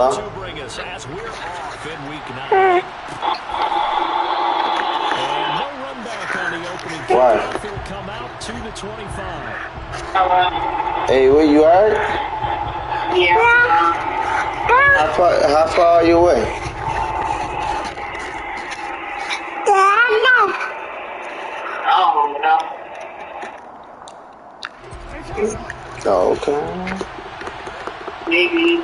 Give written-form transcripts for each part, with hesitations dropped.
To bring us as we're off in week 9. And no run back on the opening kickoff. It'll come out to the 25. Hey, where you at? Yeah. How far are you away? Oh, okay. Maybe.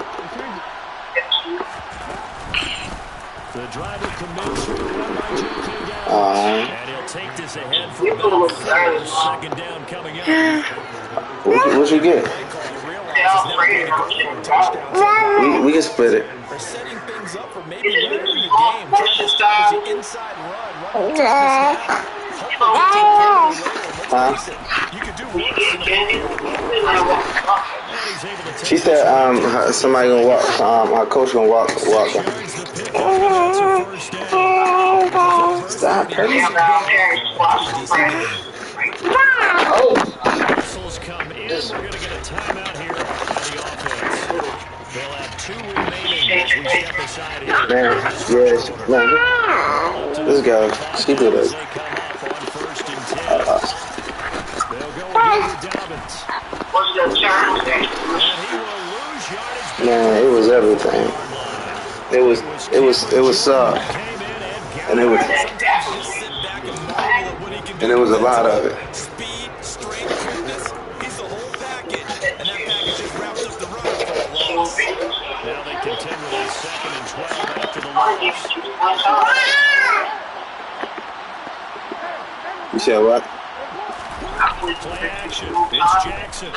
The driver commits to the run by J.K. Dobbins. And he'll take this ahead for about second down coming up. What you get? We can split it. They're setting things up for maybe later in the game. Trying to establish the inside run. You could do She said somebody gonna walk, our coach gonna walk her. Stop hurting. Oh. Whistles come in. We're going to get a timeout here by the offense. They'll have 2 remaining as we step aside here. Man, yes, man. This guy, she did it. They'll go with Dobbins. Man, it was everything. It was soft, and it was a lot of it. Speed, strength, quickness. He's the whole package, and that package just wraps up the run for a loss. Now they contend with a 2nd and 12 after the loss. You said what? Play action. It's Jackson.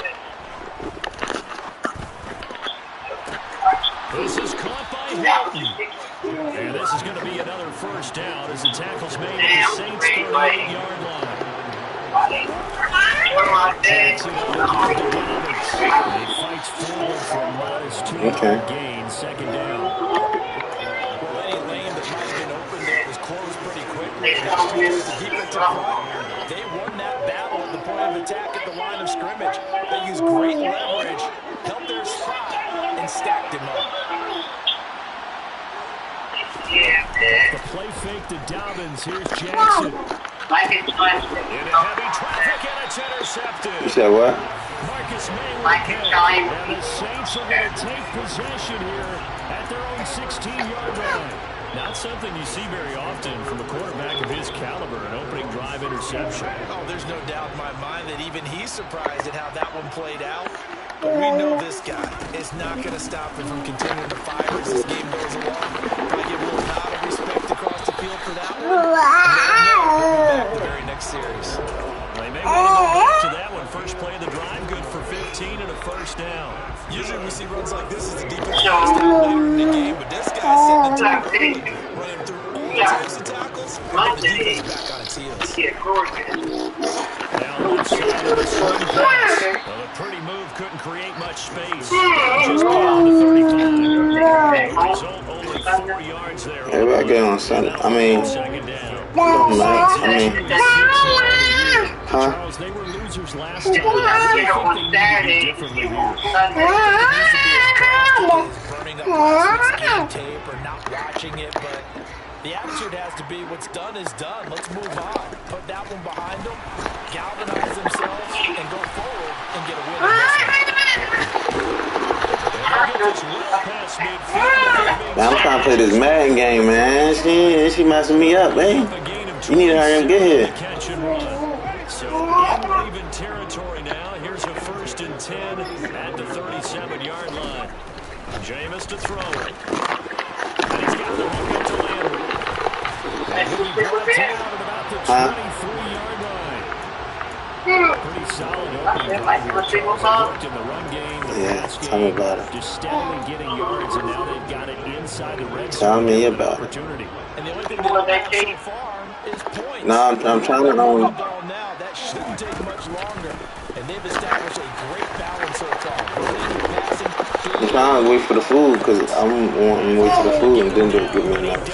This is caught by Hilton. And this is going to be another first down as the tackle's made at the Saints' 38-yard line. Jackson over to Dobbins. He fights forward for a modest 2-yard gain, 2nd down. Well, any lane that might have been open there was closed pretty quickly. They won that battle at the point of attack at the line of scrimmage. They used great leverage, held their spot, and stacked him up. The play fake to Dobbins. Here's Jackson. In a heavy traffic, and it's intercepted. You said what? Marcus May with the catch. And the Saints are going to take possession here at their own 16-yard line. Not something you see very often from a quarterback of his caliber, an opening drive interception. Oh, there's no doubt in my mind that even he's surprised at how that one played out. But we know this guy is not going to stop him from continuing to fire as this game goes along. Probably give a little nod of respect across the field for that one. We'll be back the very next series. They may want to go back to that one. First play of the drive, good for 15 and a first down. Usually we see runs like this as a defense first down later in the game, but this guy's setting the tone, running through all types of tackles, and the defense back on its heels. Now left side of the swing pass. Well, a pretty move couldn't create much space. Just beyond the 35. Result only 4 yards there. Everybody get on Sunday. I mean, huh? Charles, they were losers last time. I think they need to do differently here. Burning up last week's game tape or not watching it, but the attitude has to be what's done is done. Let's move on. Put that one behind them, galvanize themselves, and go forward and get a win. Man, I'm trying to play this Madden game, man. She messing me up, man. You need to hurry and get here. So even territory now. Here's a 1st and 10 at the 37-yard line. Jameis to throw it. And he's got the hook up to Landry. And he'll be brought down at about the 23-yard line. Pretty solid opening drive here. Charles worked in the run game, the pass game. Tell me about it. Just steadily getting yards, and now they've got it inside the red zone. Tell me about it. Opportunity. And the only thing they've got so far is points. No, I'm trying to know. Now that shouldn't take much longer, and they've established a great balance so far. Passing, I'm trying to wait for the food because I'm wanting to wait for the food and then they'll give me enough.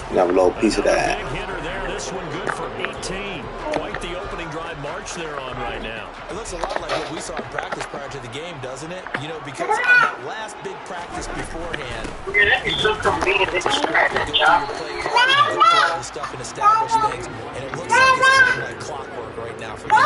Have a little piece of that. Big hitter there. This one good for 18. Quite the opening drive march they're on right now. It looks a lot like what we saw in practice prior to the game, doesn't it? You know, because on that last big practice beforehand, you go through your script, you go through your play calling, you go through all the stuff and establish things, and it looks like it's going like clockwork right now for them.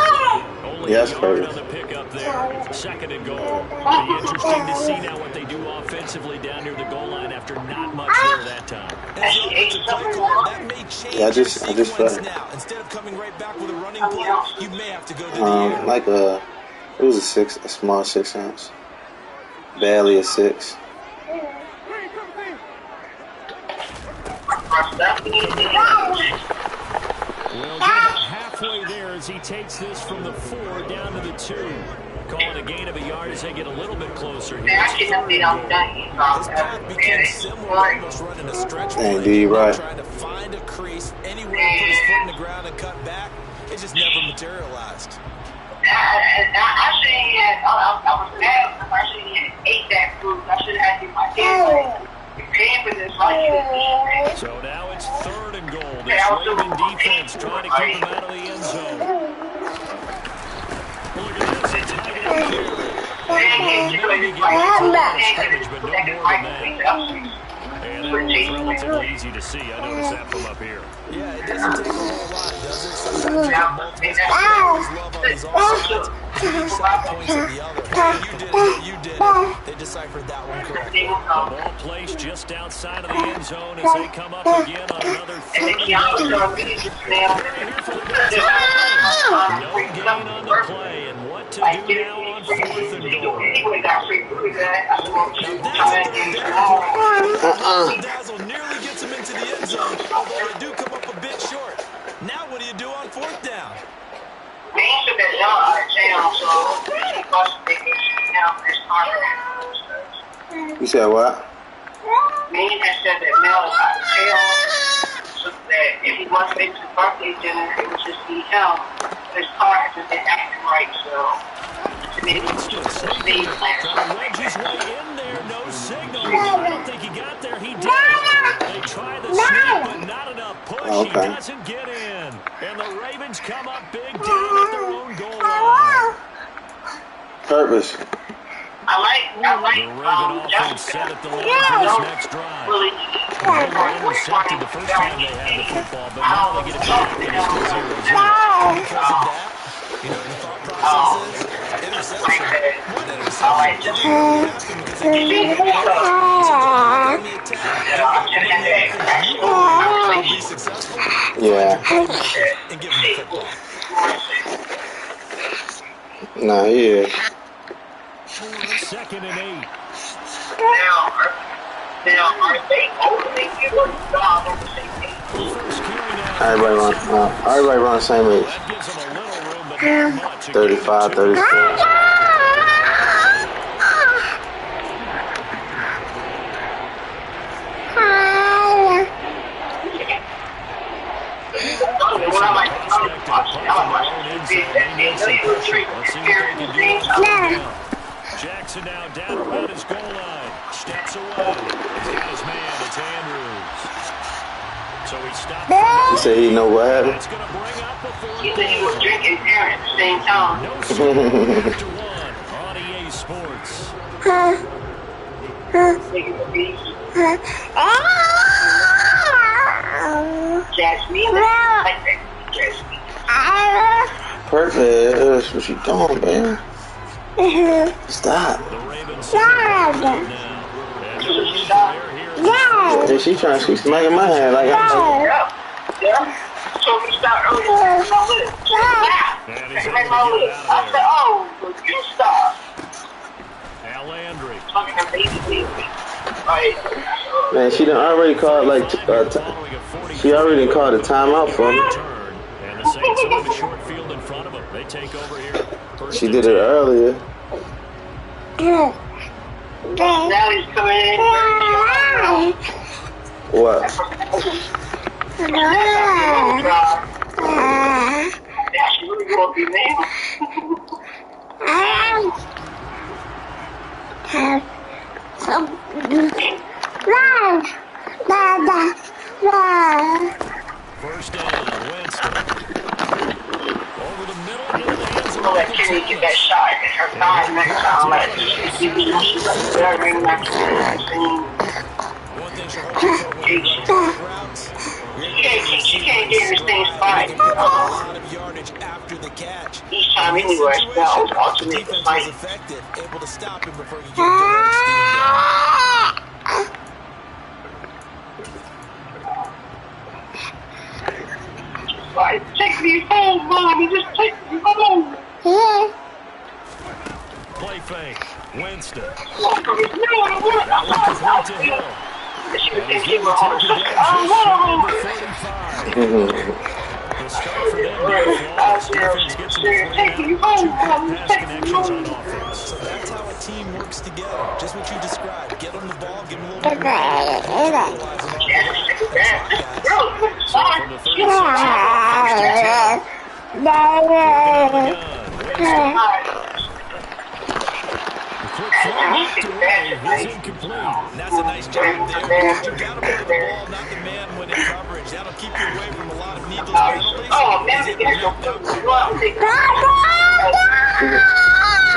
Only a yard on the pickup there. Second and goal. It'll be interesting to see now what they do offensively down near the goal line after not much there that time. As the offensive play caller, that may change I just sequence now. Instead of coming right back with a running play, you may have to go to the air. Like it was a small 6 ounce, barely a 6. Well, get about halfway there as he takes this from the 4 down to the 2. Calling a gain of a yard as they get a little bit closer here. This path became similar, almost running a stretch play. Right. Trying to find a crease, anywhere to put his foot in the ground and cut back. It just never materialized. I was mad because I should have ate that food. I should have had my family. So now it's 3rd and goal. This Raven defense trying to keep him out of the end zone. Look at this. It's high down here. Maybe get into the scrimmage, but no more than that. And that was relatively easy to see. I noticed that from up here. Yeah, it doesn't take a whole lot, does it? Sometimes you have multiple players love on these offsides. Each side points at the other. You did it. They deciphered that one correctly. The ball placed just outside of the end zone as they come up again on another 3rd and goal. No gain on the play, and what to do now on 4th and goal. Dazzle nearly gets him into the end zone, although they do come up a bit short. Now what do you do on 4th down? You said what? Maine has said that Mel got tail, so that if he wasn't into birthday dinner, it would just be him. His car hasn't been acting right, so maybe it's just a speed plan. Trying to wedge his way in there, no signal. I don't think he got there. He did. They try the sneak, but not enough push. He doesn't get in. And the Ravens come up big down at their own goal line. Purpose. I like the Raven offense set at the line for this next drive. They were intercepted the first time they had the football, but now they get it back and it's still 0-0. Because of that, you know, the thought process is interception. One interception didn't really happen because they gave you on the attack. You will be successful. Yeah. And give them the football. Nah, yeah. 2nd and 8. Now, are they opening you or God on the same team? Everybody run the same age. That gives them a little room, but not much. 35, 36. Jackson now down around his goal line. Steps away. He's got his man. It's Andrews. So he stops. He said he know what happened. It's going to bring up a 4th. He said he was drinking beer at the same time. No score after 1 on EA Sports. Perfect. That's what you doing, man. Stop. The Ravens Yeah, she's smacking my hand like I'm. Yeah. So we start early. I said, oh, you stop. Al Landry. Man, she done already called she already called a timeout for me. And the Saints are in the short field in front of them. They take over here. She did it earlier. Now he's coming in. What? That's really going to be made. First down, Winston. Over the middle, into the hands of gonna let Kenny get that shot at her thigh next time. Like, she like very much she can't get her things right. Each time anywhere, so that was alternate the fight. Able to stop him before he could get the steam down. Like, take me home, Mommy. Just take me home. Play fake. Winston. That was complete to Hill. She was thinking we're on the The start for them being flawless. Defense gets them to 2 pass connections on offense. So that's how a team works together. Just what you described. Get them the ball, give them a little bit That's a nice job there. You got to play the ball, not the man when in coverage. That'll keep you away from a lot of needless penalties. Oh, man,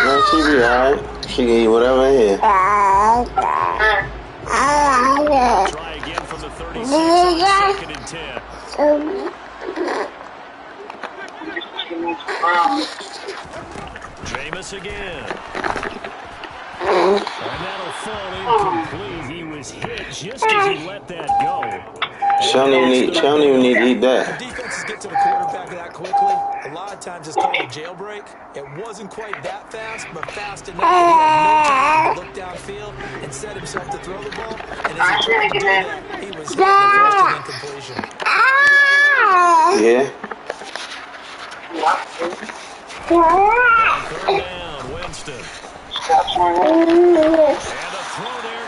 No, she be alright. She can eat whatever here. Try again from the 36 on 2nd and 10. Jameis again. And that'll fall incomplete. He was hit just as he let that go. She don't even need to eat that. Defenses get to the quarterback that quickly. A lot of times it's called a jailbreak. It wasn't quite that fast, but fast enough that he had no time to look downfield and set himself to throw the ball. And as he tried to do that, he was hit the first incompletion. Yeah. Third down, Winston. And a throw there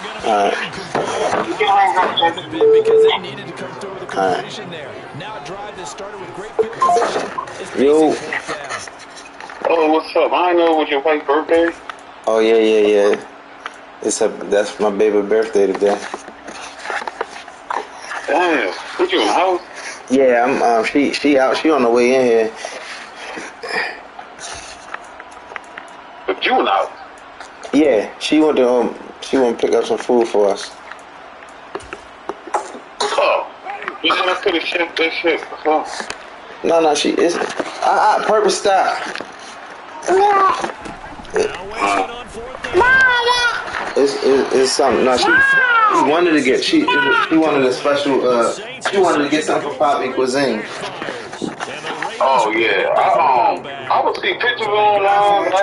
going to be incomplete. Because they needed to come through with a completion there. Now a drive that started with great field position. Yo. Oh, what's up? I know it was your wife's birthday. Oh yeah. That's my baby birthday today. Damn. Put you in the house? Yeah, I'm she out. She on the way in here. But you in the house? Yeah, she went to pick up some food for us. Oh, you know I could have shipped that shit before. No, she isn't. Purpose stop. It's something. No, she wanted to get she wanted a special she wanted to get something for Poppy Cuisine. Oh yeah, I would see pictures online, but I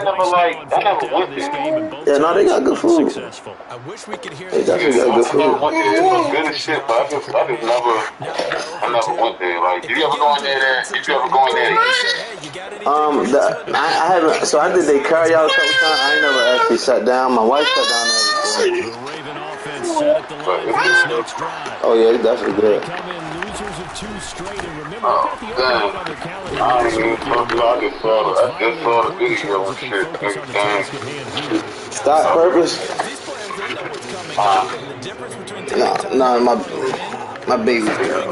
never went there. Yeah, no, they got good food. I wish we could hear They definitely got good I food. went there. It was good as shit, but I never went there. Like, did you ever go in there? I haven't. So I did they carry out a couple times. I ain't never actually sat down. My wife sat down there. Oh yeah, it's definitely good. Oh damn! I ain't even talking. I just saw the video and shit. Stop purpose. No, my baby girl.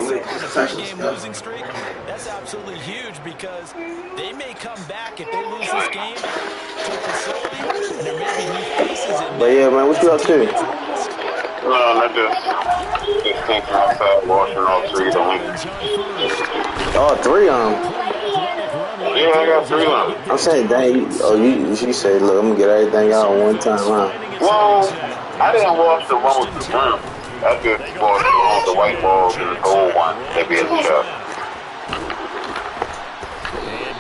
That's absolutely huge because they may come back if they lose this game to a facility and there may be new faces in But yeah, man, what you up to? No, not just thinking outside, washing all 3 of them. Oh, 3 of them. Yeah, I got 3 of them. I'm saying, dang. She said, look, I'm gonna get everything out one time, huh? Well, I didn't wash the one with the rim. I just washed the white balls and the gold one. They be in the shop.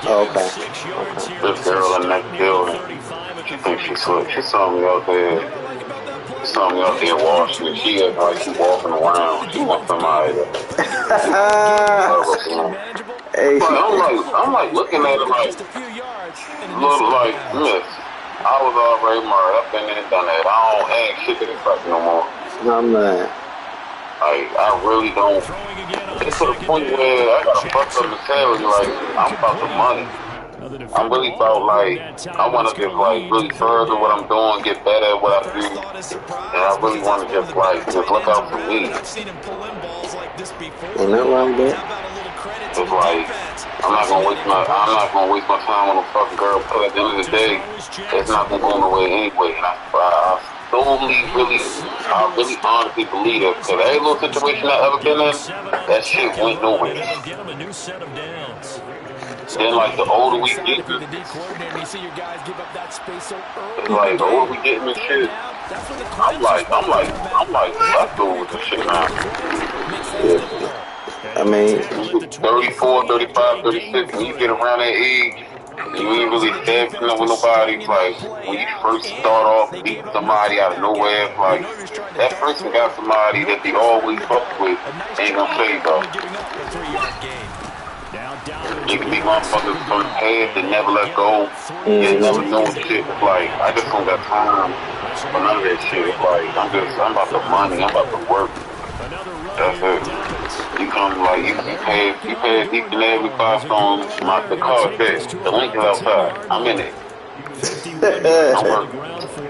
Oh, okay. This girl in the next building, she thinks she's slick. She saw me out there. Washing it. She acting like she walking around. She wants somebody to Hey, but I'm like looking at her like, little like, miss, I was already married. I've been there and done that. I ain't shit to this fuck no more. no, man. Like, I really don't. It's to the point where I gotta fuck up and tell you, like, I'm about the money. I'm really about, like, I want to just, like, really further what I'm doing, get better at what I do. And I really want to just, like, just look out for me. Ain't nothing wrong with that. It's like, I'm not gonna waste my time on a fucking girl, because at the end of the day, it's not gonna go nowhere anyway. And I really honestly believe that, because every little situation I ever been in, that shit went nowhere. Then, like, the older we get, it's like, the older we get in this shit, I'm like, let's go with this shit now. Yeah. I mean, 34, 35, 36, when you get around that age, you ain't really dancing with nobody. Like, when you first start off meeting somebody out of nowhere, like, that person got somebody that they always fuck with, ain't gonna say though. You can be motherfuckers from head that never let go, and never know shit. It's like, I just don't got time for none of that shit. It's like, I'm about the money, I'm about to work. That's it. You come, like, you pay each and every cost on the car test. The link is outside. I'm in it. I'm working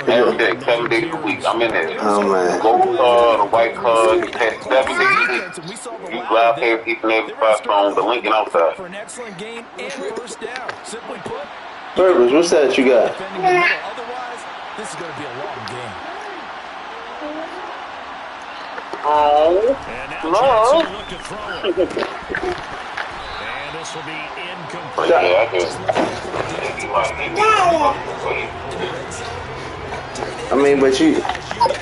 every day, 7 days a week. I'm in there. oh man. The gold car, the white car, you pay 7 days a week. You drive past each and every cost on the link is outside. Purpose, what's that you got? This is going to be a long game. Oh, no. And this will be incomplete. Yeah, I just. I mean, but you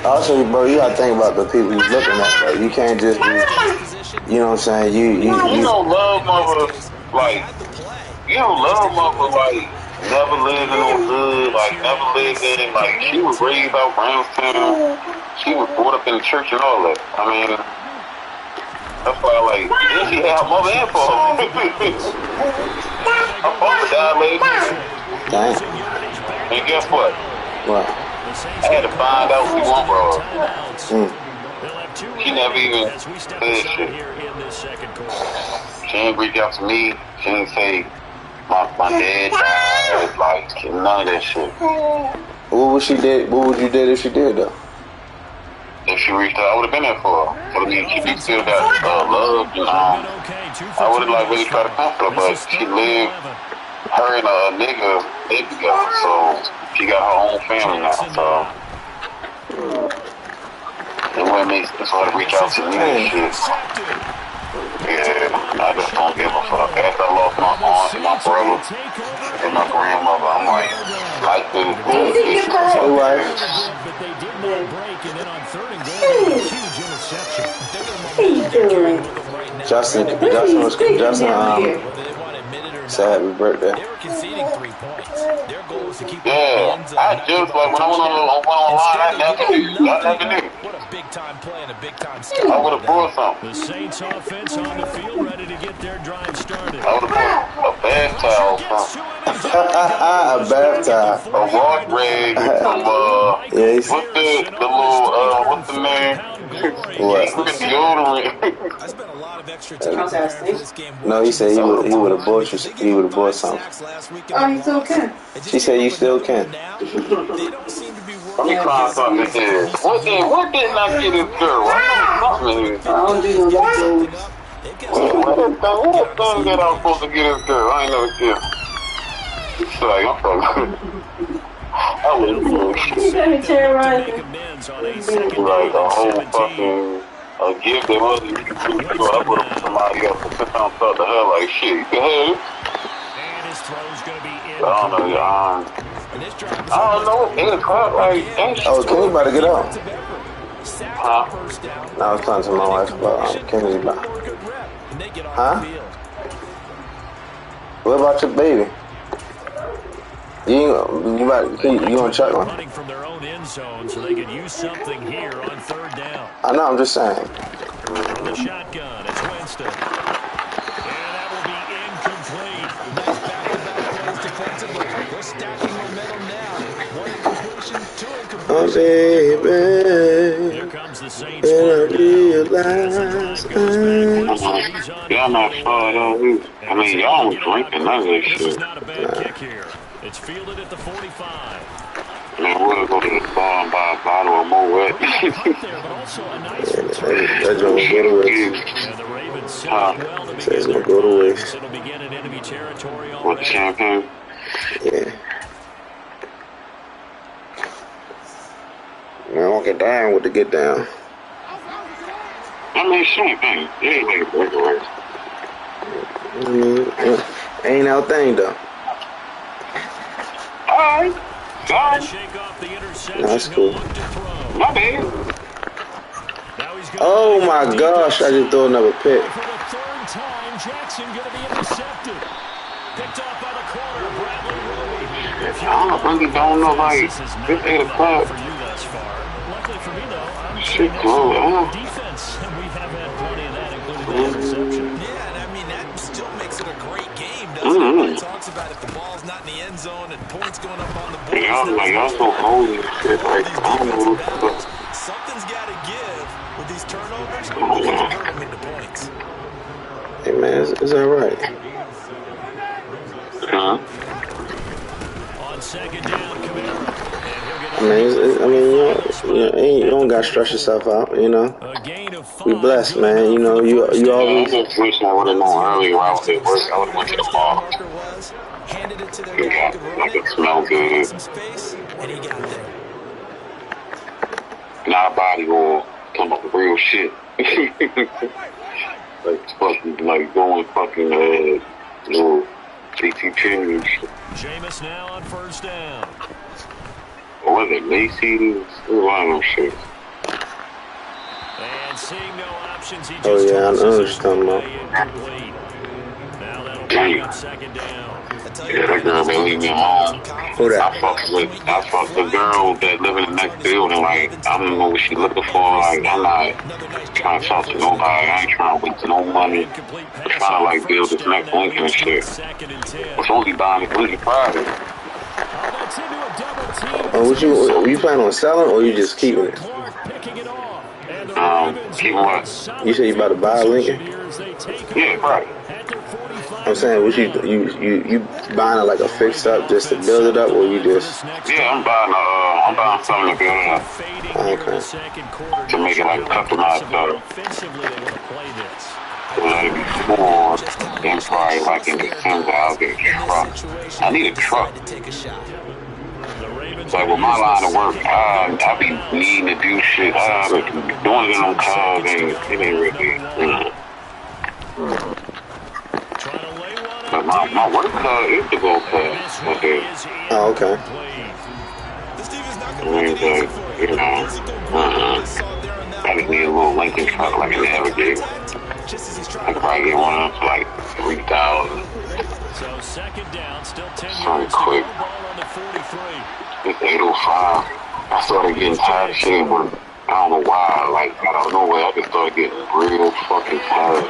also, bro, you gotta think about the people you're looking at, bro. You can't just be, you know what I'm saying? You don't love mother, like, never lived in no hood, like, never lived in, like, she was raised out Brownstown. She was brought up in the church and all that. I mean, that's why, like, then she had her mother and father. Her father died late. Dang. And guess what? What? I had to find out who one was. She never even said shit. She ain't reach out to me. She ain't say, my dad died. Like, none of that shit. What would you do if she did, though? If she reached out, I would have been there for her. But I mean, she still got love, and I would have like really tried to comfort her, but she lived, her and a nigga lived together, so she got her own family now. So it wouldn't make sense for her to reach out to me and shit. Yeah, I just don't give a fuck. After I lost my aunt and my brother and my grandmother, I'm like this. Justin said happy birthday. Yeah, I just like when I went online, I never knew. What a big time play and a big time I would have brought something. The Saints offense on the field ready to get their drive started. I would have brought a bath towel, A bath towel. A wash rag, some yes. what's the name? What? Deodorant. I spent a lot of extra time for this game. No, he said he would have bought something. Oh, you still can. She said you still can. Let me find something here. What didn't I get this girl? I don't do no leftovers. what thing that I was supposed to get this girl? I ain't never get. It's like, I'm fucking. I wouldn't do shit. You got me terrorizing. Like a whole fucking gift that wasn't even true. So I put up somebody else to sit down and talk to her like shit. You can have it. I don't know. 8 o'clock, like, Oh, Kenny about to get out. huh? I was talking to my wife about Kenny's about. Huh? What about your baby? You gonna check one? From their own end zone so they could use something here on third down. I know, I'm just saying. From the shotgun, it's Winston. And that will be incomplete. Nice back-to-back plays defensively. We're stacking momentum now. One incompletion, two incompletions. Oh, baby. Here comes times the Saints slow down. As the drive goes backwards, he's on to Y'all not far though. I mean, y'all don't drinking none of this This shit. is not a bad kick here. It's fielded at the 45. Man, we'll go to the bar and buy a bottle of Moet. But also a nice return. That's gonna go to waste. And the Ravens set up well to Says begin gonna their go to drive. waste. It'll begin in enemy territory already. What, the champagne? Yeah. Man, I won't get down with the get down. I mean, champagne. It ain't like a regular. I mean, ain't our thing though. Alright. Sorry. Shake off the interception. That's cool. My bad. Oh my gosh, I just threw another pick. For the third time, Jackson going to be intercepted. Picked off by the corner, Bradley Roby. I really don't know, like, this 8 o'clock. For you thus far. Luckily for me, though, I'm Shit, cool. defense, and we have had plenty of that, including the interception. Yeah, and I mean, that still makes it a great game, doesn't it? Everybody talks about if the ball's not in the end zone and points going up on the board. Y'all so old and shit, like, I don't know what. Something's got to give with these turnovers. They can hurt them into points. Hey man, is that right? On second down, Kamara. You don't gotta stress yourself out, you know. We blessed, man. You know, you always. I just wish I would have known earlier I was at work. I would have went to the bar. Like it smelled good. Now body oil, come up with real shit. Like fucking, like going fucking little CT10 and shit. Jameis now on first down. What was it, Macy's? It was one of them shit. And seeing no options, he just Oh yeah, I know what you're talking about. Now that'll bring up second down. Yeah, that girl been leaving me alone. Who that? I fucked the girl that live in the next building. Like, I don't know what she looking for. Like, I'm not trying to talk to nobody. I ain't trying to waste no money. I'm trying to, like, build this next Lincoln and shit. I'm supposed to be buying this Lincoln Friday. Oh, were you planning on selling or you just keeping it? Keep what? You said you about to buy a Lincoln? Yeah, right. I'm saying, was you buying it like a fix up just to build it up, or you just? Yeah, I'm buying something to build it up. Oh, okay. To make it like customized stuff. Like before, then probably like in December, I'll get a truck. I need a truck. Like with my line of work, I be needing to do shit. Doing it on cars, and it ain't really. But my work car is the go car. Okay. Oh, okay. I mean, you know, I just need a little Lincoln truck, like a Navigator. I could probably get one of them for like $3,000. So second down, still 10 yards to go. Ball on the 43. It's 8:05. I started getting tired of shit, but I don't know why. Like, out of nowhere, I just started getting real fucking tired.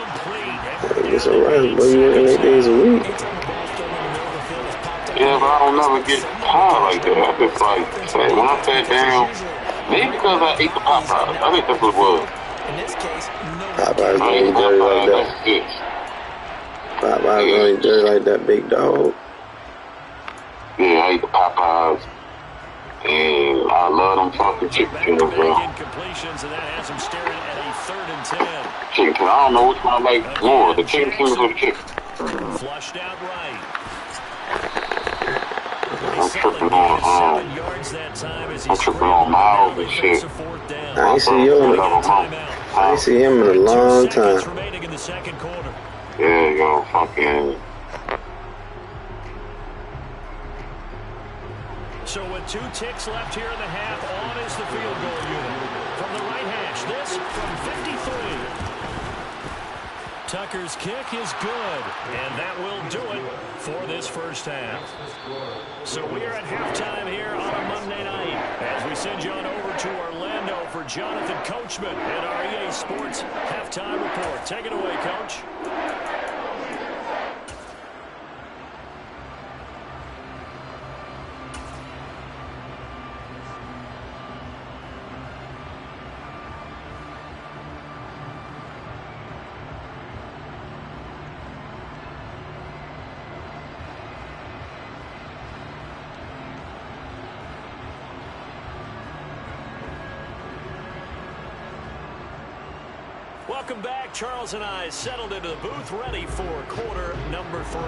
It's alright, but you working 8 days a week. Yeah, but I don't never get tired like that. I just like, when I sat down, maybe because I ate the Popeyes. I think that's what it was. Popeyes don't eat dirty like that. Popeyes don't eat dirty like that, big dog. Yeah, I ate the Popeyes. And I love them fucking chicken tenders, bro. Chicken tenders, I don't know which one I like more, the chicken tenders or the chicken. Flushed out right. I'm tripping on miles and shit. I ain't see him in a long time. Yeah, yo, fucking. So with 2 ticks left here in the half, on is the field goal unit. From the right hash, this from 53. Tucker's kick is good, and that will do it for this first half. So we are at halftime here on a Monday night as we send you on over to Orlando for Jonathan Coachman at our EA Sports Halftime Report. Take it away, Coach. Welcome back. Charles and I settled into the booth, ready for quarter number 3.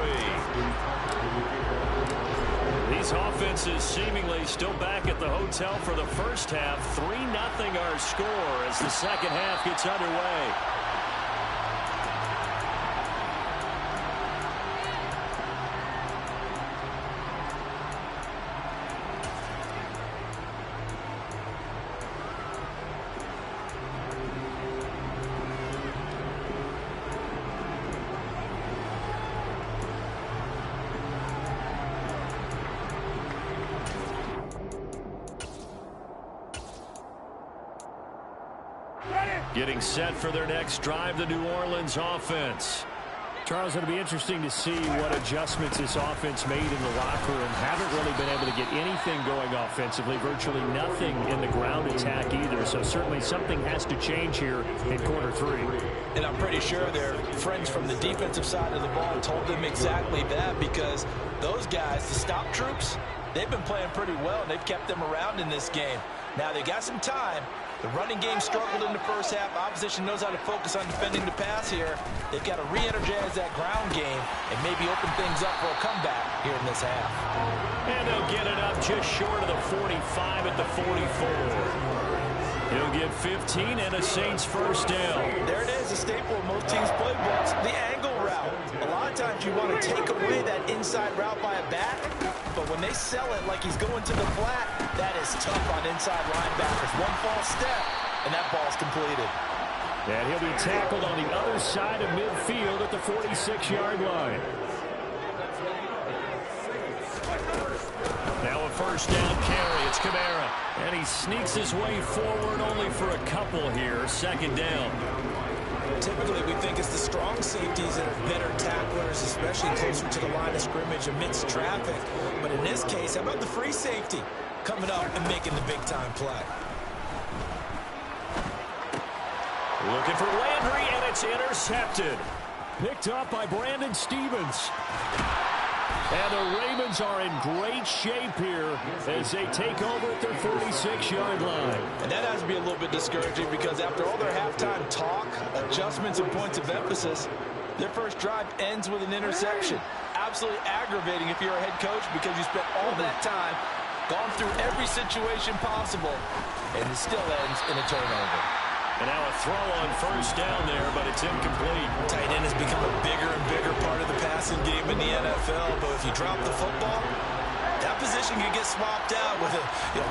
These offenses seemingly still back at the hotel for the first half. 3-0 our score as the second half gets underway. Getting set for their next drive, the New Orleans offense. Charles, it'll be interesting to see what adjustments this offense made in the locker room. Haven't really been able to get anything going offensively, virtually nothing in the ground attack either. So certainly something has to change here in quarter 3. And I'm pretty sure their friends from the defensive side of the ball told them exactly that, because those guys, the stop troops, they've been playing pretty well, and they've kept them around in this game. Now they got some time. The running game struggled in the first half. Opposition knows how to focus on defending the pass here. They've got to re-energize that ground game and maybe open things up for a comeback here in this half. And they'll get it up just short of the 45 at the 44. He'll get 15 and a Saints first down. There it is, a staple of most teams' playbooks, the angle route. A lot of times you want to take away that inside route by a back, but when they sell it like he's going to the flat, that is tough on inside linebackers. One false step, and that ball's completed. And he'll be tackled on the other side of midfield at the 46-yard line. Now a first down carry. It's Kamara. And he sneaks his way forward only for a couple here. Second down. Typically, we think it's the strong safeties that are better tacklers, especially closer to the line of scrimmage amidst traffic. But in this case, how about the free safety coming up and making the big-time play? Looking for Landry, and it's intercepted. Picked up by Brandon Stevens. And the Ravens are in great shape here as they take over at their 46-yard line. And that has to be a little bit discouraging, because after all their halftime talk, adjustments, and points of emphasis, their first drive ends with an interception. Absolutely aggravating if you're a head coach, because you spent all that time, gone through every situation possible, and it still ends in a turnover. And now a throw on first down there, but it's incomplete. Tight end has become a bigger and bigger part of the passing game in the NFL, but if you drop the football, that position can get swapped out with a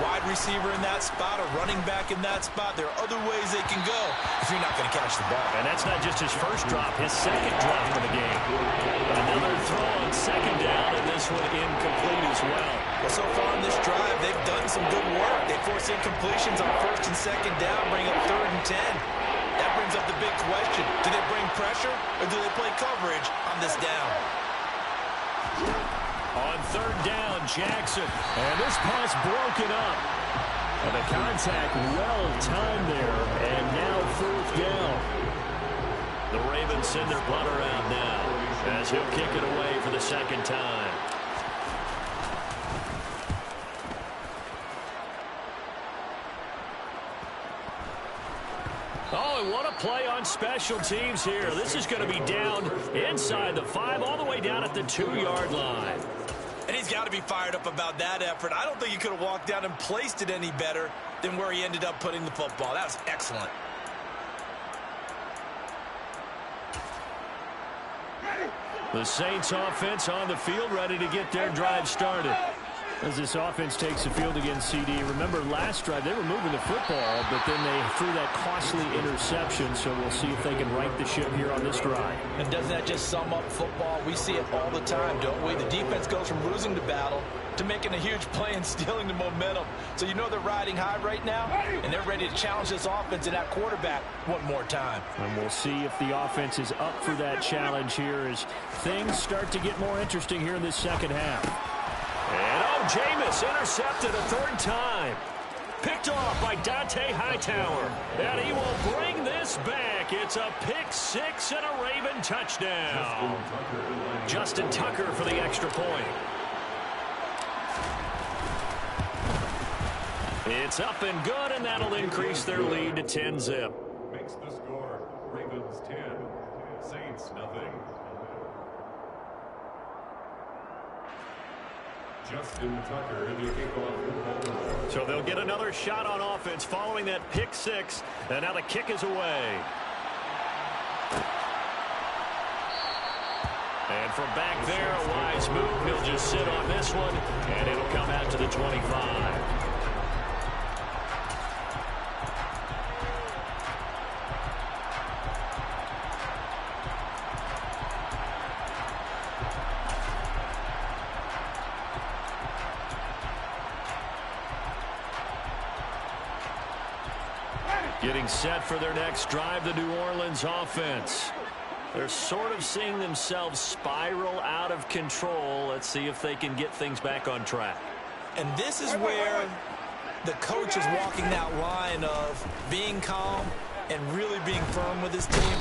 wide receiver in that spot, a running back in that spot. There are other ways they can go if you're not going to catch the ball. And that's not just his first drop, his second drop of the game. Another throw on second down, and this one incomplete as well. Well, so far in this drive, they've done some good work. They force incompletions on first and second down, bring up 3rd and 10. That brings up the big question. Do they bring pressure, or do they play coverage on this down? On 3rd down, Jackson. And this pass broken up. And the contact well timed there. And now 4th down. The Ravens send their punter out now as he'll kick it away for the second time. Oh, and what a play on special teams here. This is going to be down inside the 5, all the way down at the 2-yard line. And he's got to be fired up about that effort. I don't think he could have walked down and placed it any better than where he ended up putting the football. That was excellent. The Saints offense on the field, ready to get their drive started. As this offense takes the field against CD. Remember, last drive, they were moving the football, but then they threw that costly interception, so we'll see if they can right the ship here on this drive. And doesn't that just sum up football? We see it all the time, don't we? The defense goes from losing the battle to making a huge play and stealing the momentum. So you know they're riding high right now, and they're ready to challenge this offense and that quarterback one more time. And we'll see if the offense is up for that challenge here as things start to get more interesting here in this second half. And Jameis intercepted a 3rd time. Picked off by Dante Hightower. And he will bring this back. It's a pick 6 and a Raven touchdown. Justin Tucker for the extra point. It's up and good, and that'll increase their lead to 10-zip. Makes the score. Dolphins 10, Saints nothing. Justin Tucker in the kickoff. So they'll get another shot on offense following that pick six. And now the kick is away. And from back there, a wise move. He'll just sit on this one, and it'll come out to the 25. Getting set for their next drive, the New Orleans offense. They're sort of seeing themselves spiral out of control. Let's see if they can get things back on track. And this is where the coach is walking that line of being calm and really being firm with his team.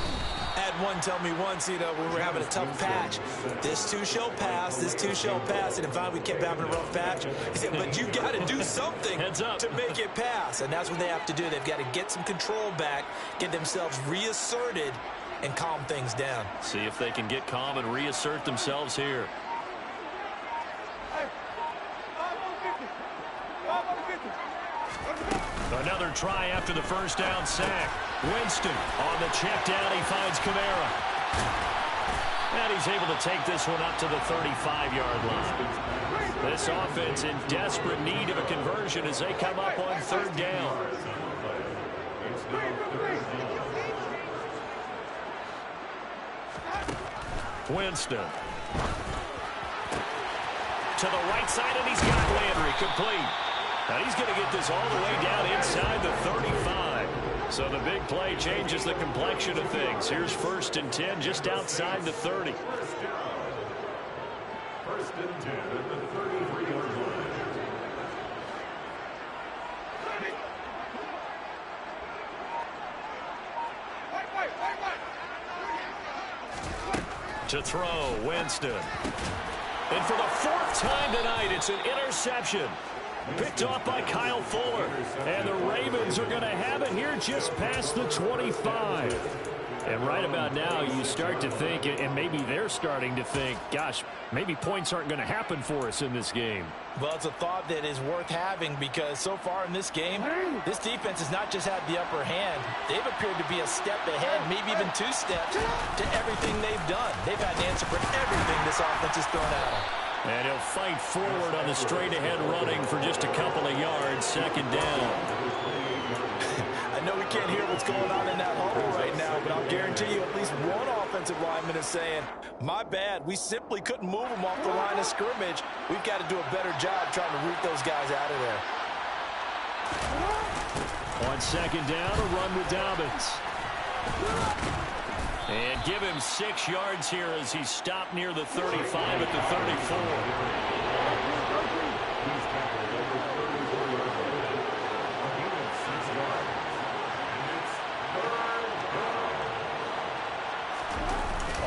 I had one tell me once, when we were having a tough patch, this too shall pass, this too shall pass. And finally we kept having a rough patch. He said, but you got to do something to make it pass. And that's what they have to do. They've got to get some control back, get themselves reasserted, and calm things down. See if they can get calm and reassert themselves here. Another try after the first down sack. Winston on the check down. He finds Kamara. And he's able to take this one up to the 35-yard line. This offense in desperate need of a conversion as they come up on third down. Winston. To the right side, and he's got Landry complete. And he's going to get this all the way down inside the 35. So the big play changes the complexion of things. Here's 1st and 10 just outside the 30. First and 10 at the 33-yard line. To throw, Winston. And for the 4th time tonight, it's an interception. Picked off by Kyle Fuller. And the Ravens are going to have it here just past the 25. And right about now, you start to think, and maybe they're starting to think, gosh, maybe points aren't going to happen for us in this game. Well, it's a thought that is worth having because so far in this game, this defense has not just had the upper hand. They've appeared to be a step ahead, maybe even 2 steps to everything they've done. They've had an answer for everything this offense has thrown at them. And he'll fight forward on the straight-ahead running for just a couple of yards, 2nd down. I know we can't hear what's going on in that huddle right now, but I'll guarantee you at least one offensive lineman is saying, my bad, we simply couldn't move them off the line of scrimmage. We've got to do a better job trying to root those guys out of there. On 2nd down, a run with Dobbins. And give him 6 yards here as he stopped near the 35 at the 34.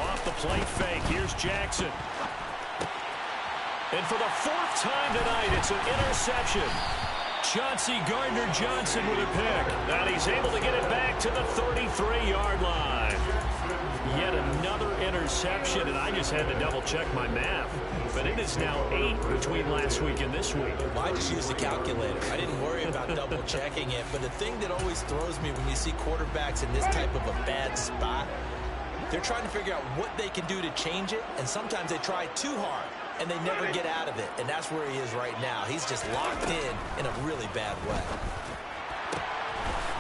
Off the play fake, here's Jackson. And for the 4th time tonight, it's an interception. Chauncey Gardner-Johnson with a pick. And he's able to get it back to the 33-yard line. Yet another interception, and I just had to double-check my math. But it is now 8 between last week and this week. Well, I just used a calculator. I didn't worry about double-checking it. But the thing that always throws me when you see quarterbacks in this type of a bad spot, they're trying to figure out what they can do to change it, and sometimes they try too hard, and they never get out of it. And that's where he is right now. He's just locked in a really bad way.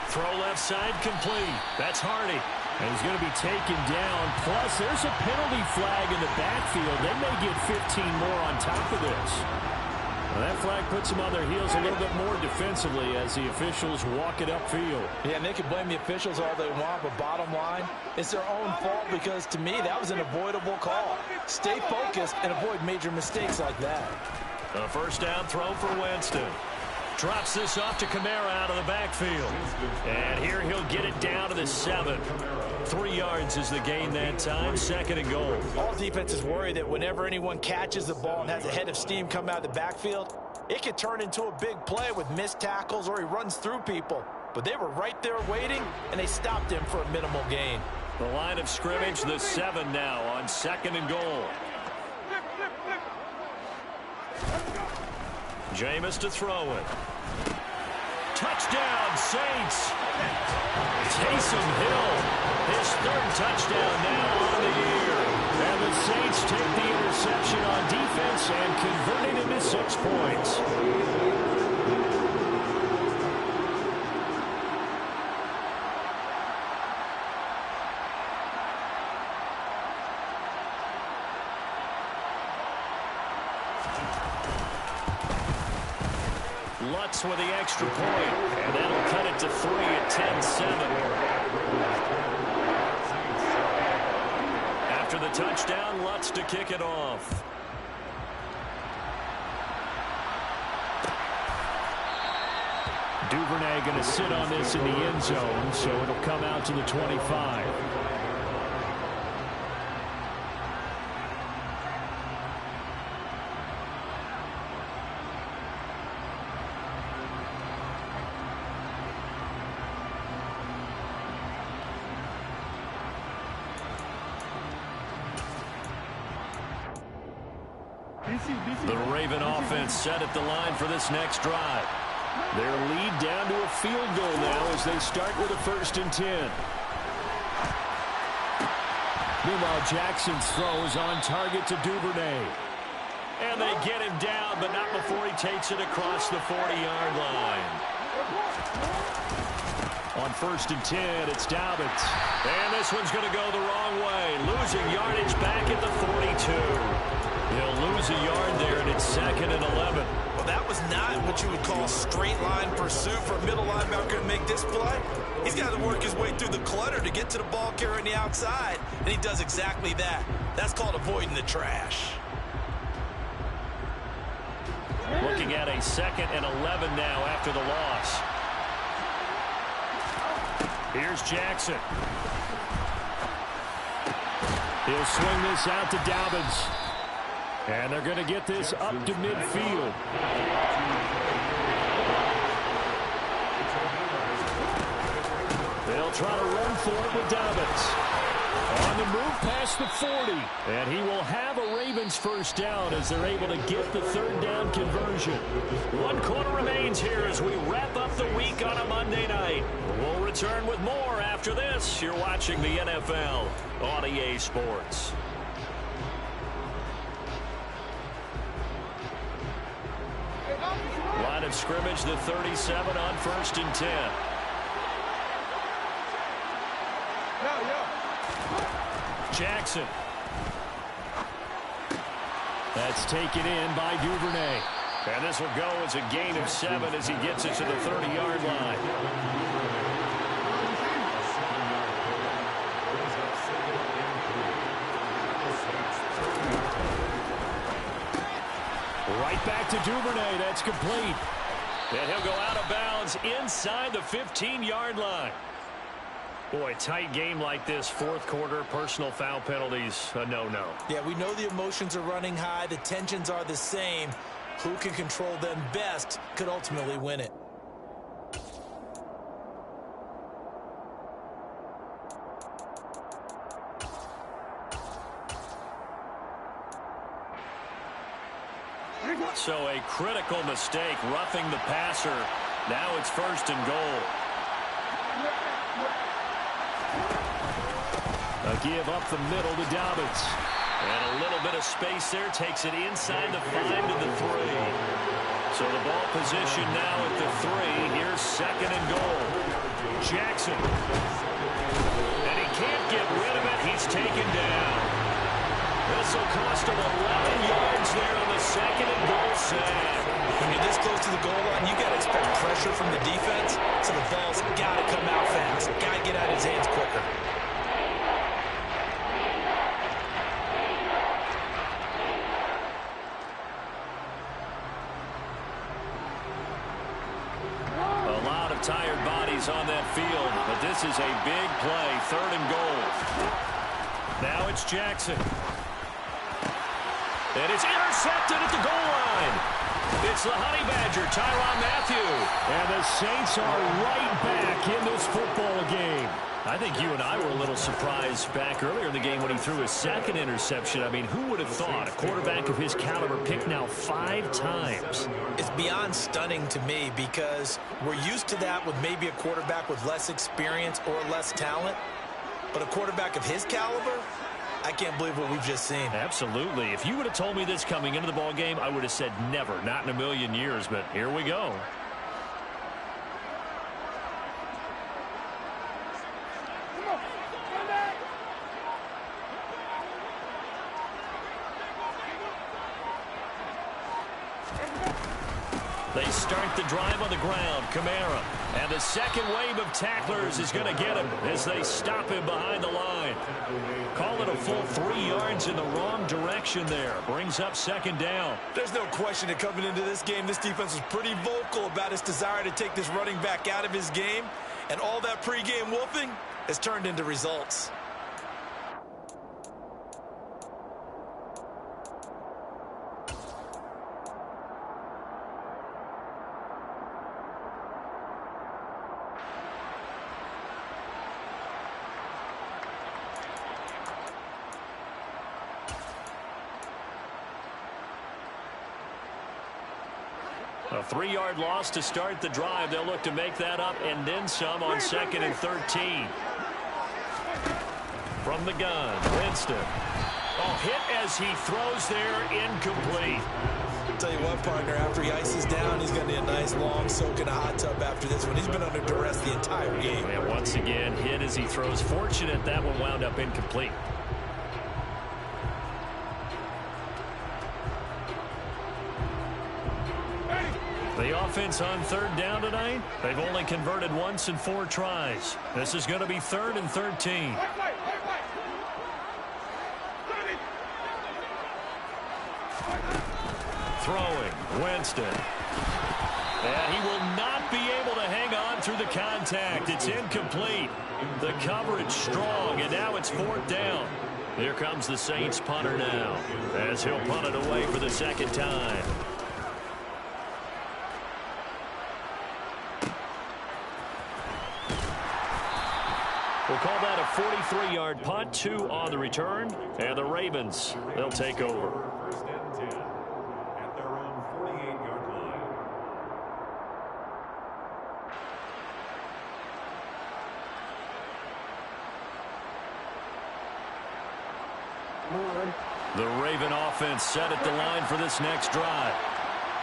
Throw left side complete. That's Hardy. And he's going to be taken down. Plus, there's a penalty flag in the backfield. They may get 15 more on top of this. Well, that flag puts them on their heels a little bit more defensively as the officials walk it upfield. Yeah, and they can blame the officials all they want, but bottom line, it's their own fault because, to me, that was an avoidable call. Stay focused and avoid major mistakes like that. A 1st down throw for Winston. Drops this off to Kamara out of the backfield. And here he'll get it down to the 7. 3 yards is the gain that time. 2nd and goal. All defenses worry that whenever anyone catches the ball and has a head of steam come out of the backfield, it could turn into a big play with missed tackles or he runs through people. But they were right there waiting, and they stopped him for a minimal gain. The line of scrimmage, the 7 now on 2nd and goal. Jameis to throw it. Touchdown, Saints. Taysom Hill, his 3rd touchdown now on the year. And the Saints take the interception on defense and convert it into 6 points. Lutz with the extra point, and that'll cut it to 3 at 10-7. After the touchdown, Lutz to kick it off. Duvernay going to sit on this in the end zone, so it'll come out to the 25. The Raven offense set at the line for this next drive. Their lead down to a field goal now as they start with a 1st and 10. Meanwhile, Jackson's throw is on target to Duvernay. And they get him down, but not before he takes it across the 40-yard line. On 1st and 10, it's Dobbins. And this one's going to go the wrong way. Losing yardage back at the 42. He'll lose a yard there, and it's 2nd and 11. Well, that was not what you would call straight line pursuit for a middle linebacker to make this play. He's got to work his way through the clutter to get to the ball carrier on the outside, and he does exactly that. That's called avoiding the trash. Looking at a 2nd and 11 now after the loss. Here's Jackson. He'll swing this out to Dobbins. And they're going to get this up to midfield. They'll try to run for it with Dobbins. On the move past the 40. And he will have a Ravens 1st down as they're able to get the 3rd down conversion. 1 quarter remains here as we wrap up the week on a Monday night. We'll return with more after this. You're watching the NFL on EA Sports. Line of scrimmage, the 37 on 1st and 10. Jackson. That's taken in by Duvernay. And this will go as a gain of 7 as he gets it to the 30-yard line. Right back to Duvernay. That's complete. And he'll go out of bounds inside the 15-yard line. Boy, tight game like this, 4th quarter, personal foul penalties, a no-no. Yeah, we know the emotions are running high. The tensions are the same. Who can control them best could ultimately win it. So a critical mistake, roughing the passer. Now it's 1st and goal. A give up the middle to Dobbins. And a little bit of space there takes it inside the 5 to the 3. So the ball position now at the 3. Here's 2nd and goal. Jackson. And he can't get rid of it. He's taken down. This will cost him 11 yards there on the 2nd and goal sack. When you're this close to the goal line, you got to expect pressure from the defense, so the ball's got to come out fast. Got to get out of his hands quicker. A lot of tired bodies on that field, but this is a big play, 3rd and goal. Now it's Jackson. And it's intercepted at the goal line. It's the Honey Badger, Tyrann Mathieu. And the Saints are right back in this football game. I think you and I were a little surprised back earlier in the game when he threw his second interception. I mean, who would have thought a quarterback of his caliber picked now 5 times? It's beyond stunning to me because we're used to that with maybe a quarterback with less experience or less talent. But a quarterback of his caliber, I can't believe what we've just seen. Absolutely. If you would have told me this coming into the ball game, I would have said never, not in a million years. But here we go. They start the drive on the ground. Kamara. And the second wave of tacklers is going to get him as they stop him behind the line. Call it a full 3 yards in the wrong direction there. Brings up second down. There's no question that coming into this game, this defense was pretty vocal about its desire to take this running back out of his game. And all that pregame wolfing has turned into results. A 3-yard loss to start the drive. They'll look to make that up and then some on 2nd and 13. From the gun, Winston. Oh, hit as he throws there, incomplete. I'll tell you what, partner, after he ices down, he's going to need a nice long soak in a hot tub after this one. He's been under duress the entire game. And once again, hit as he throws. Fortunate that one wound up incomplete. The offense on 3rd down tonight, they've only converted once in 4 tries. This is going to be 3rd and 13. Throwing, Winston. And he will not be able to hang on through the contact. It's incomplete. The coverage strong, and now it's 4th down. Here comes the Saints punter now, as he'll punt it away for the 2nd time. We'll call that a 43-yard punt, 2 on the return, and the Ravens, they'll take over. 1st and 10 at their own 48-yard line. The Raven offense set at the line for this next drive.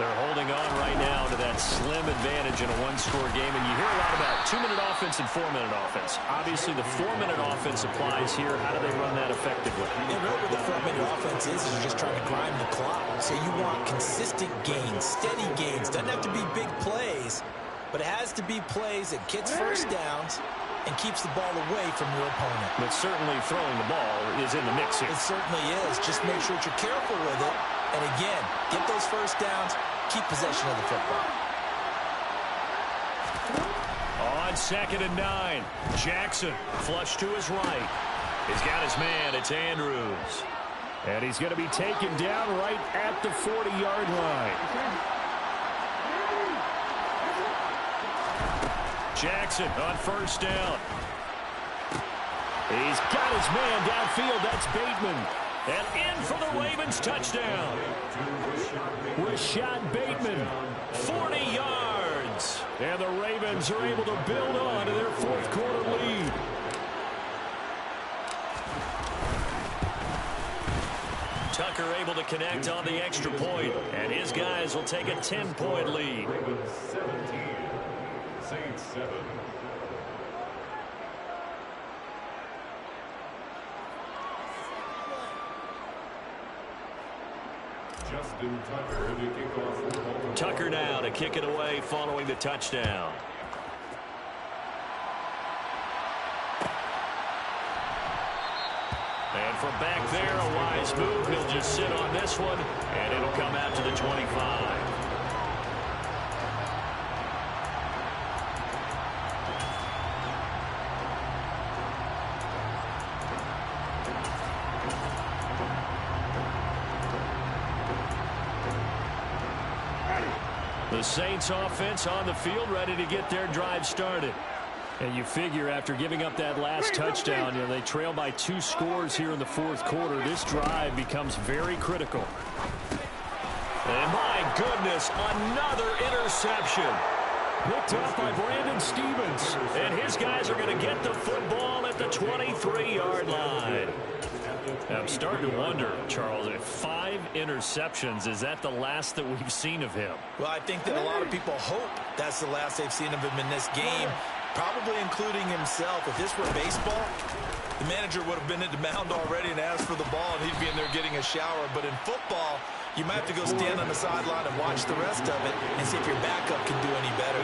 They're holding on right now to that slim advantage in a 1-score game. And you hear a lot about 2-minute offense and 4-minute offense. Obviously, the 4-minute offense applies here. How do they run that effectively? And really what the 4-minute offense is you're just trying to grind the clock. So you want consistent gains, steady gains. Doesn't have to be big plays, but it has to be plays that gets first downs and keeps the ball away from your opponent. But certainly throwing the ball is in the mix here. It certainly is. Just make sure that you're careful with it. And again, get those first downs, keep possession of the football. On 2nd and 9, Jackson flush to his right. He's got his man, it's Andrews. And he's going to be taken down right at the 40-yard line. Jackson on 1st down. He's got his man downfield, that's Bateman. And in for the Ravens touchdown. Rashad Bateman, 40 yards. And the Ravens are able to build on to their 4th quarter lead. Tucker able to connect on the extra point, and his guys will take a 10-point lead. Ravens 17, Saints 7. Justin Tucker to kick off for Baltimore. Tucker now to kick it away following the touchdown. And from back there, a wise move. He'll just sit on this one, and it'll come out to the 25. The Saints offense on the field, ready to get their drive started. And you figure after giving up that last touchdown, they trail by 2 scores here in the fourth quarter. This drive becomes very critical. And my goodness, another interception. Picked up by Brandon Stevens. And his guys are going to get the football at the 23-yard line. I'm starting to wonder, Charles, if 5 interceptions, is that the last that we've seen of him? Well, I think that a lot of people hope that's the last they've seen of him in this game, probably including himself. If this were baseball, the manager would have been at the mound already and asked for the ball, and he'd be in there getting a shower. But in football, you might have to go stand on the sideline and watch the rest of it and see if your backup can do any better.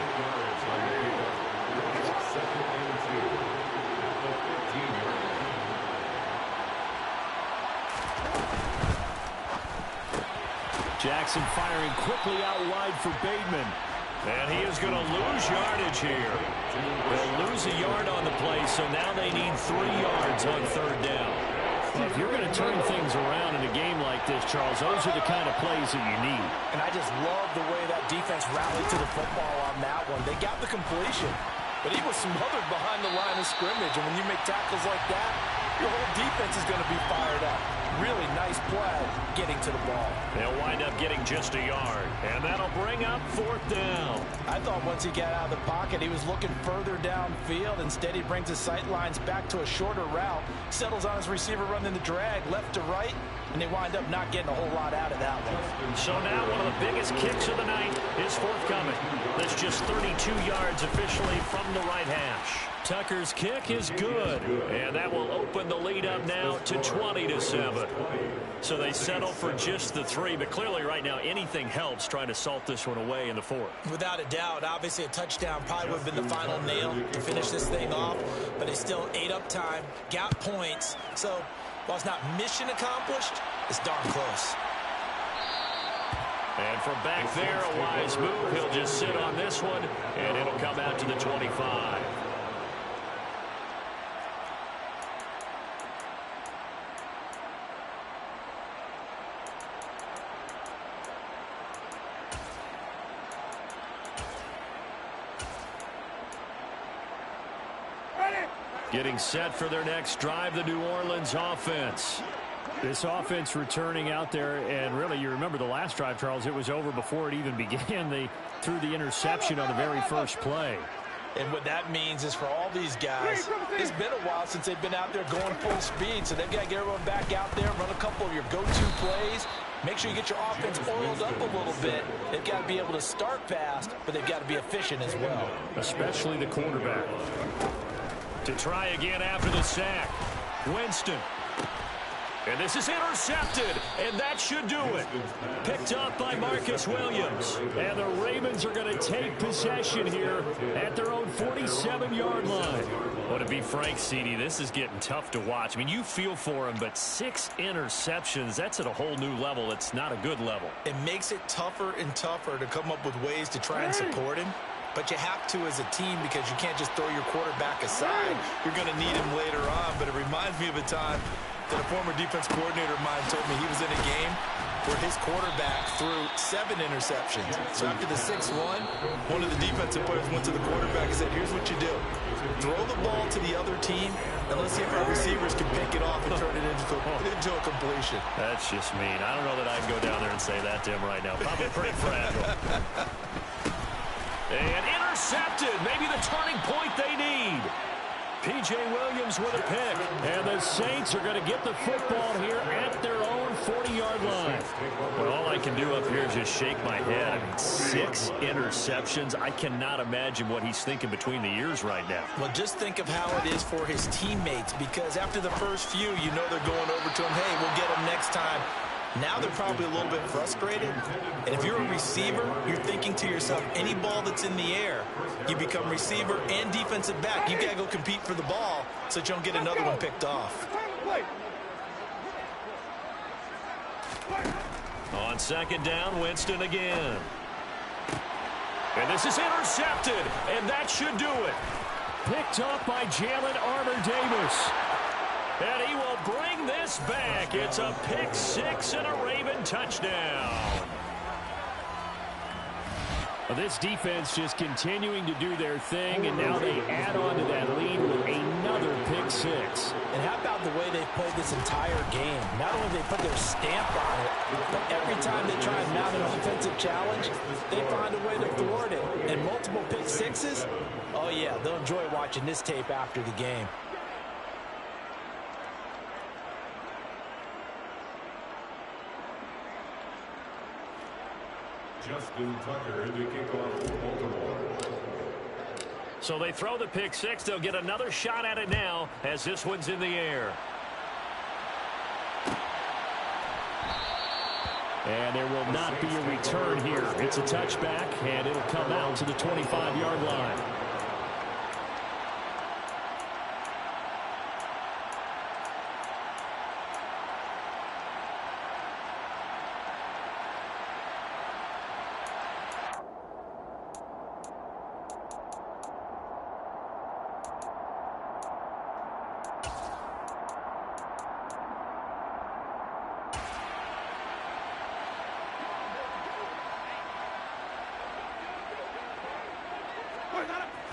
Jackson firing quickly out wide for Bateman. And he is going to lose yardage here. They'll lose a yard on the play, so now they need 3 yards on 3rd down. Well, if you're going to turn things around in a game like this, Charles, those are the kind of plays that you need. And I just love the way that defense rallied to the football on that one. They got the completion, but he was smothered behind the line of scrimmage. And when you make tackles like that, your whole defense is going to be fired up. Really nice play getting to the ball. They'll wind up getting just a yard, and that'll bring up 4th down. I thought once he got out of the pocket, he was looking further downfield. Instead, he brings his sight lines back to a shorter route, settles on his receiver running the drag left to right, and they wind up not getting a whole lot out of that one. So now one of the biggest kicks of the night is forthcoming. That's just 32 yards officially from the right hash. Tucker's kick is good, and that will open the lead up now to 20-7. So they settle for just the 3, but clearly right now anything helps trying to salt this one away in the 4th. Without a doubt, obviously a touchdown probably would have been the final nail to finish this thing off, but it's still ate up time, got points, so while it's not mission accomplished, it's darn close. And from back there, a wise move. He'll just sit on this one, and it'll come out to the 25. Getting set for their next drive, the New Orleans offense. This offense returning out there, and really, you remember the last drive, Charles, it was over before it even began. They threw the interception on the very first play. And what that means is for all these guys, it's been a while since they've been out there going full speed, so they've got to get everyone back out there, run a couple of your go-to plays, make sure you get your offense oiled up a little bit. They've got to be able to start fast, but they've got to be efficient as well. Especially the quarterback. To try again after the sack. Winston. And this is intercepted, and that should do it. Picked up by Marcus Williams. And the Ravens are going to take possession here at their own 47-yard line. Well, to be frank, CD, this is getting tough to watch. I mean, you feel for him, but 6 interceptions, that's at a whole new level. It's not a good level. It makes it tougher and tougher to come up with ways to try and support him. But you have to as a team because you can't just throw your quarterback aside. You're going to need him later on. But it reminds me of a time that a former defense coordinator of mine told me he was in a game where his quarterback threw 7 interceptions. So after the 6th one of the defensive players went to the quarterback and said, here's what you do. Throw the ball to the other team, and let's see if our receivers can pick it off and turn it into a completion. That's just mean. I don't know that I'd go down there and say that to him right now. Probably pretty fragile. And intercepted. Maybe the turning point they need. P.J. Williams with a pick. And the Saints are going to get the football here at their own 40-yard line. Well, all I can do up here is just shake my head. I mean, 6 interceptions. I cannot imagine what he's thinking between the ears right now. Well, just think of how it is for his teammates, because after the first few, you know they're going over to him, hey, we'll get him next time. Now they're probably a little bit frustrated. And if you're a receiver, you're thinking to yourself, any ball that's in the air, you become receiver and defensive back. You've got to go compete for the ball so that you don't get another one picked off. On 2nd down, Winston again. And this is intercepted, and that should do it. Picked up by Jalen Armour-Davis. And he will bring this back. It's a pick 6 and a Raven touchdown. Well, this defense just continuing to do their thing, and now they add on to that lead with another pick six. And how about the way they've played this entire game? Not only they put their stamp on it, but every time they try and mount an offensive challenge, they find a way to thwart it. And multiple pick sixes? Oh, yeah, they'll enjoy watching this tape after the game. Justin Tucker in the kickoff for Baltimore. So they throw the pick six. They'll get another shot at it now as this one's in the air. And there will not be a return here. It's a touchback, and it'll come out to the 25-yard line.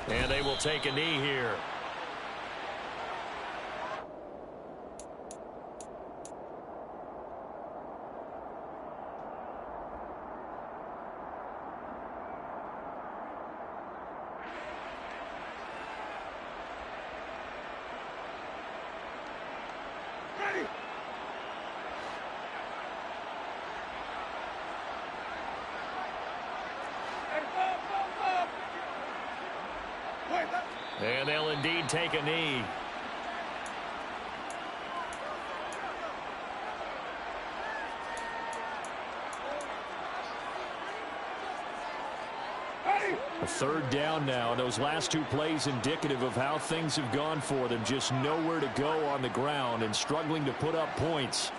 And they will take a knee here. And they'll indeed take a knee. A third down now. Those last two plays indicative of how things have gone for them. Just nowhere to go on the ground and struggling to put up points.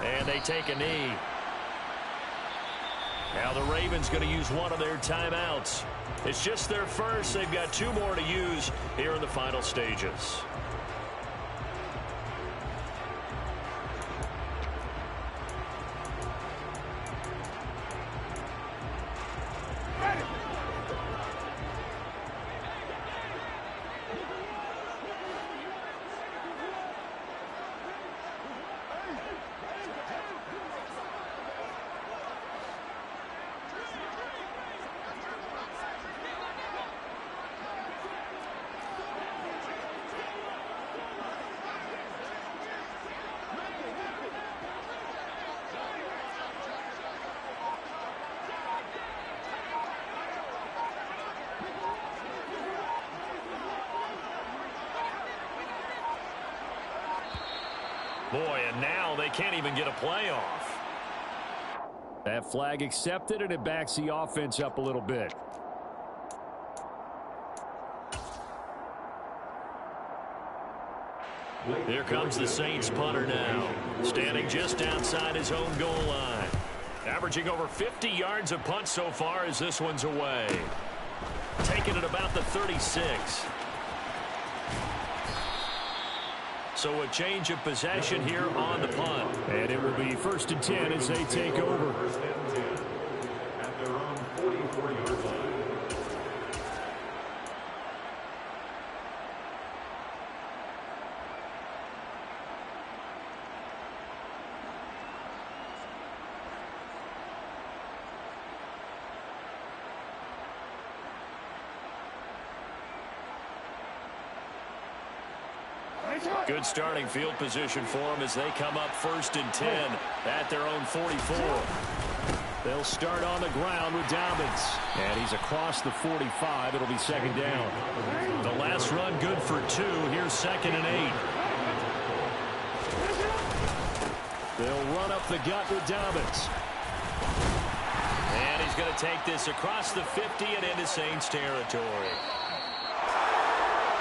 And they take a knee. Now the Ravens going to use one of their timeouts. It's just their first. They've got two more to use here in the final stages. Boy, and now they can't even get a play off. That flag accepted, and it backs the offense up a little bit. Here comes the Saints punter now, standing just outside his own goal line. Averaging over 50 yards of punt so far as this one's away. Taking it about the 36. So a change of possession here on the punt. And it will be 1st and 10 as they take over. 1st and 10 at their own 44-yard line. Good starting field position for them as they come up 1st and 10 at their own 44. They'll start on the ground with Dobbins. And he's across the 45. It'll be 2nd down. The last run good for 2. Here's 2nd and 8. They'll run up the gut with Dobbins. And he's going to take this across the 50 and into Saints territory.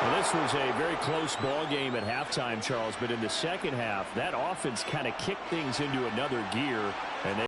Well, this was a very close ball game at halftime, Charles, but in the second half, that offense kind of kicked things into another gear, and they